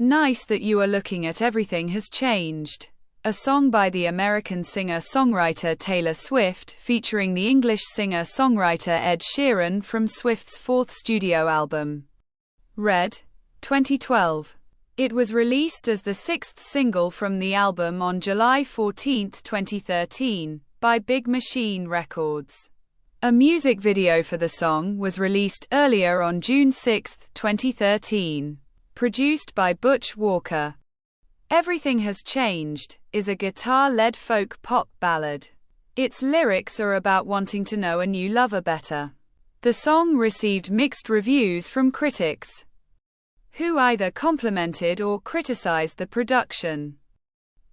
Nice that you are looking at Everything Has Changed, a song by the American singer-songwriter Taylor Swift featuring the English singer-songwriter Ed Sheeran from Swift's fourth studio album, Red, 2012. It was released as the sixth single from the album on July 14, 2013, by Big Machine Records. A music video for the song was released earlier on June 6, 2013. Produced by Butch Walker. Everything Has Changed is a guitar-led folk pop ballad. Its lyrics are about wanting to know a new lover better. The song received mixed reviews from critics, who either complimented or criticized the production.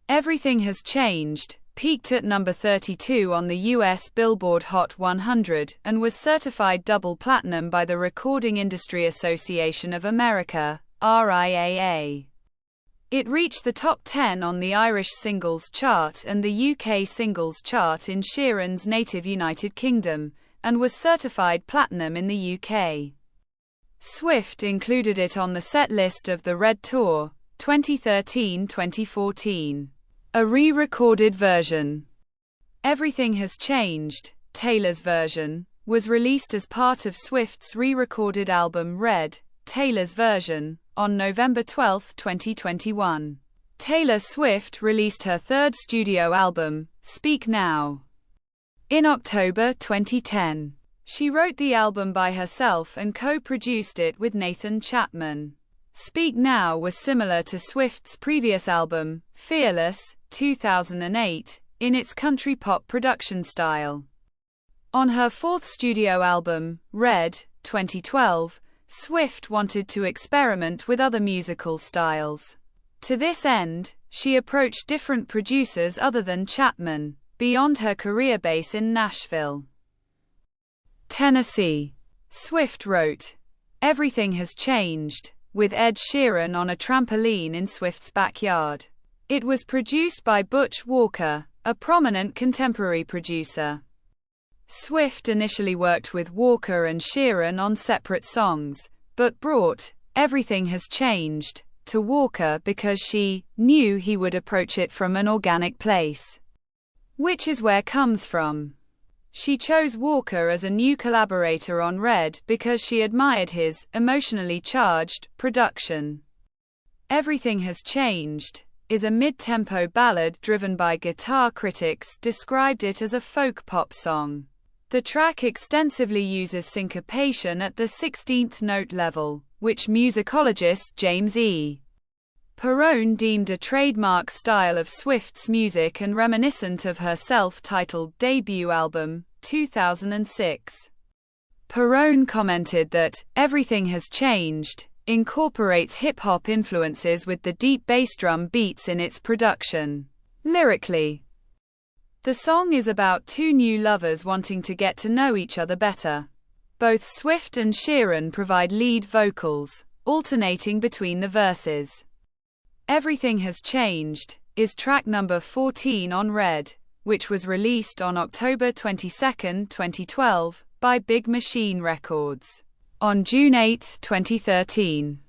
Everything Has Changed peaked at number 32 on the US Billboard Hot 100 and was certified double platinum by the Recording Industry Association of America, RIAA. It reached the top 10 on the Irish Singles Chart and the UK Singles Chart in Sheeran's native United Kingdom, and was certified platinum in the UK. Swift included it on the set list of the Red Tour, 2013-2014. A re-recorded version, Everything Has Changed, Taylor's version, was released as part of Swift's re-recorded album Red, Taylor's version, on November 12, 2021. Taylor Swift released her third studio album, Speak Now, in October 2010. She wrote the album by herself and co-produced it with Nathan Chapman. Speak Now was similar to Swift's previous album, Fearless, 2008, in its country pop production style. On her fourth studio album, Red, 2012, Swift wanted to experiment with other musical styles. To this end, she approached different producers other than Chapman, beyond her career base in Nashville, Tennessee. Swift wrote, Everything Has Changed, with Ed Sheeran on a trampoline in Swift's backyard. It was produced by Butch Walker, a prominent contemporary producer. Swift initially worked with Walker and Sheeran on separate songs, but brought Everything Has Changed to Walker because she knew he would approach it from an organic place, which is where comes from. She chose Walker as a new collaborator on Red because she admired his emotionally charged production. Everything Has Changed is a mid-tempo ballad driven by guitar. Critics described it as a folk pop song. The track extensively uses syncopation at the 16th note level, which musicologist James E. Perrone deemed a trademark style of Swift's music and reminiscent of her self-titled debut album, 2006. Perrone commented that Everything Has Changed incorporates hip-hop influences with the deep bass drum beats in its production. Lyrically, the song is about two new lovers wanting to get to know each other better. Both Swift and Sheeran provide lead vocals, alternating between the verses. Everything Has Changed is track number 14 on Red, which was released on October 22, 2012, by Big Machine Records. On June 8, 2013.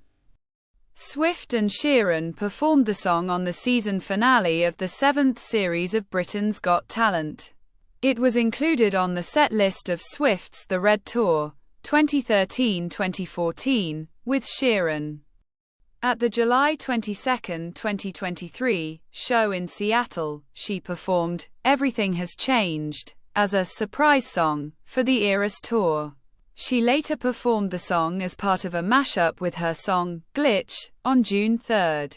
Swift and Sheeran performed the song on the season finale of the 7th series of Britain's Got Talent. It was included on the set list of Swift's The Red Tour, 2013-2014, with Sheeran. At the July 22, 2023, show in Seattle, she performed Everything Has Changed as a surprise song for the Eras Tour. She later performed the song as part of a mashup with her song, Glitch, on June 3,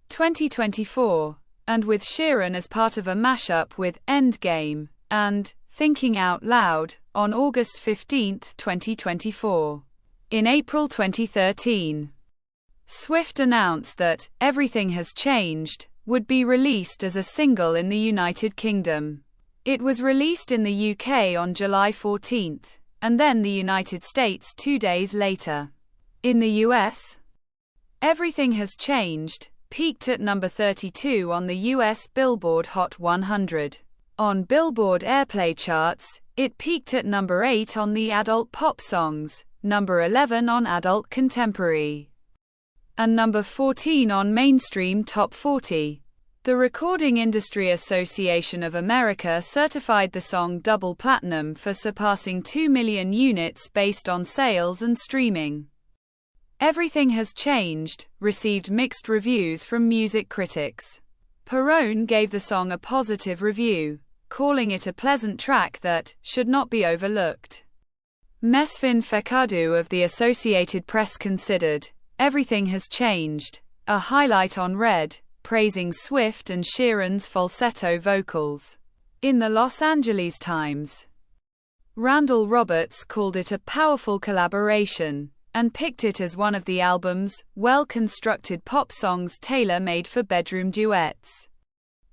2024, and with Sheeran as part of a mashup with Endgame and Thinking Out Loud, on August 15, 2024. In April 2013, Swift announced that Everything Has Changed would be released as a single in the United Kingdom. It was released in the UK on July 14. And then the United States 2 days later. In the US, Everything Has Changed peaked at number 32 on the US Billboard Hot 100. On Billboard Airplay charts, it peaked at number 8 on the Adult Pop Songs, number 11 on Adult Contemporary, and number 14 on Mainstream Top 40. The Recording Industry Association of America certified the song double platinum for surpassing 2 million units based on sales and streaming. Everything Has Changed received mixed reviews from music critics. Perone gave the song a positive review, calling it a pleasant track that should not be overlooked. Mesfin Fekadu of the Associated Press considered Everything Has Changed a highlight on Red, praising Swift and Sheeran's falsetto vocals. In the Los Angeles Times, Randall Roberts called it a powerful collaboration and picked it as one of the album's well-constructed pop songs tailor-made for bedroom duets.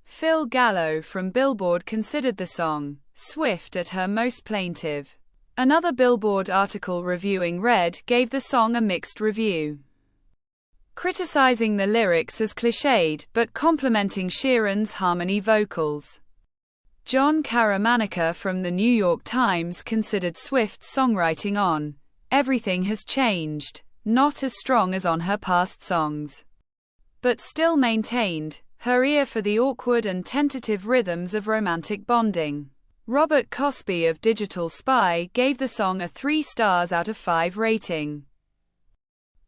Phil Gallo from Billboard considered the song Swift at her most plaintive. Another Billboard article reviewing Red gave the song a mixed review, criticizing the lyrics as cliched but complimenting Sheeran's harmony vocals. John Caramanica from the New York Times considered Swift's songwriting on Everything Has Changed not as strong as on her past songs, but still maintained her ear for the awkward and tentative rhythms of romantic bonding. Robert Cosby of Digital Spy gave the song a 3 stars out of 5 rating,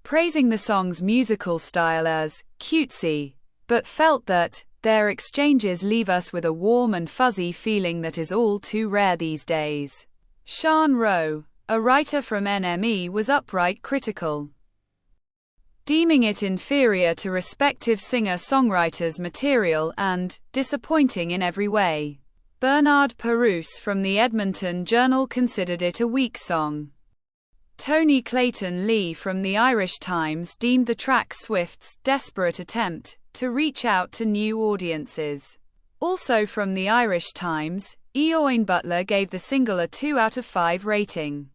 praising the song's musical style as cutesy, but felt that their exchanges leave us with a warm and fuzzy feeling that is all too rare these days. Sean Rowe, a writer from NME, was outright critical, deeming it inferior to respective singer-songwriters' material and disappointing in every way. Bernard Perouse from the Edmonton Journal considered it a weak song. Tony Clayton Lee from the Irish Times deemed the track Swift's desperate attempt to reach out to new audiences. Also from the Irish Times, Eoin Butler gave the single a 2 out of 5 rating,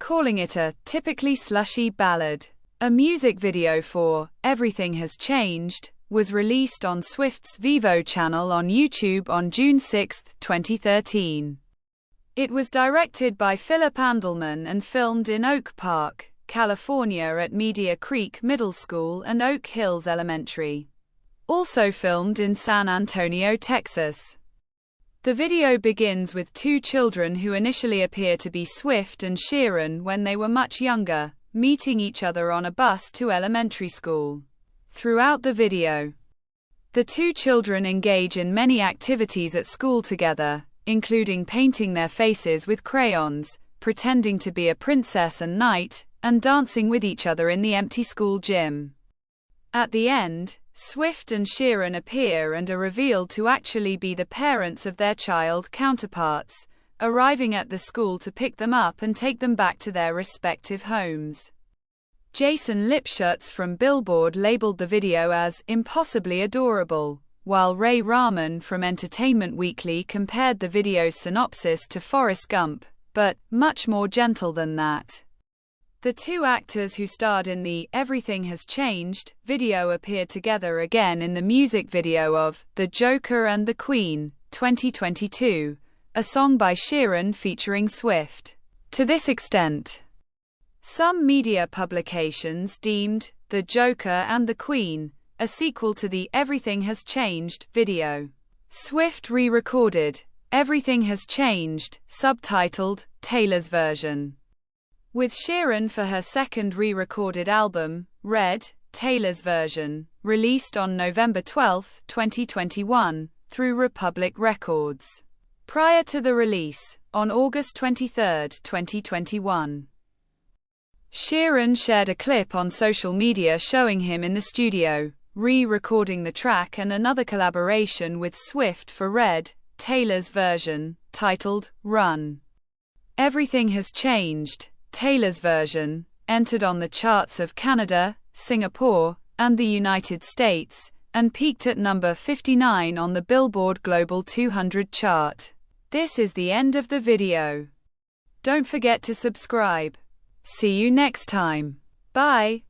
calling it a typically slushy ballad. A music video for Everything Has Changed was released on Swift's Vevo channel on YouTube on June 6, 2013. It was directed by Philip Andelman and filmed in Oak Park, California at Media Creek Middle School and Oak Hills Elementary. Also filmed in San Antonio, Texas. The video begins with 2 children who initially appear to be Swift and Sheeran when they were much younger, meeting each other on a bus to elementary school. Throughout the video, the 2 children engage in many activities at school together, including painting their faces with crayons, pretending to be a princess and knight, and dancing with each other in the empty school gym. At the end, Swift and Sheeran appear and are revealed to actually be the parents of their child counterparts, arriving at the school to pick them up and take them back to their respective homes. Jason Lipschutz from Billboard labeled the video as impossibly adorable, while Ray Rahman from Entertainment Weekly compared the video's synopsis to Forrest Gump, but much more gentle than that. The 2 actors who starred in the Everything Has Changed video appeared together again in the music video of The Joker and the Queen, 2022, a song by Sheeran featuring Swift. To this extent, some media publications deemed The Joker and the Queen a sequel to the Everything Has Changed video. Swift re-recorded Everything Has Changed, subtitled Taylor's Version, with Sheeran for her second re-recorded album, Red, Taylor's Version, released on November 12, 2021, through Republic Records. Prior to the release, on August 23, 2021, Sheeran shared a clip on social media showing him in the studio, re-recording the track, and another collaboration with Swift for Red, Taylor's Version, titled Run. Everything Has Changed, Taylor's Version, entered on the charts of Canada, Singapore, and the United States, and peaked at number 59 on the Billboard Global 200 chart. This is the end of the video. Don't forget to subscribe. See you next time. Bye.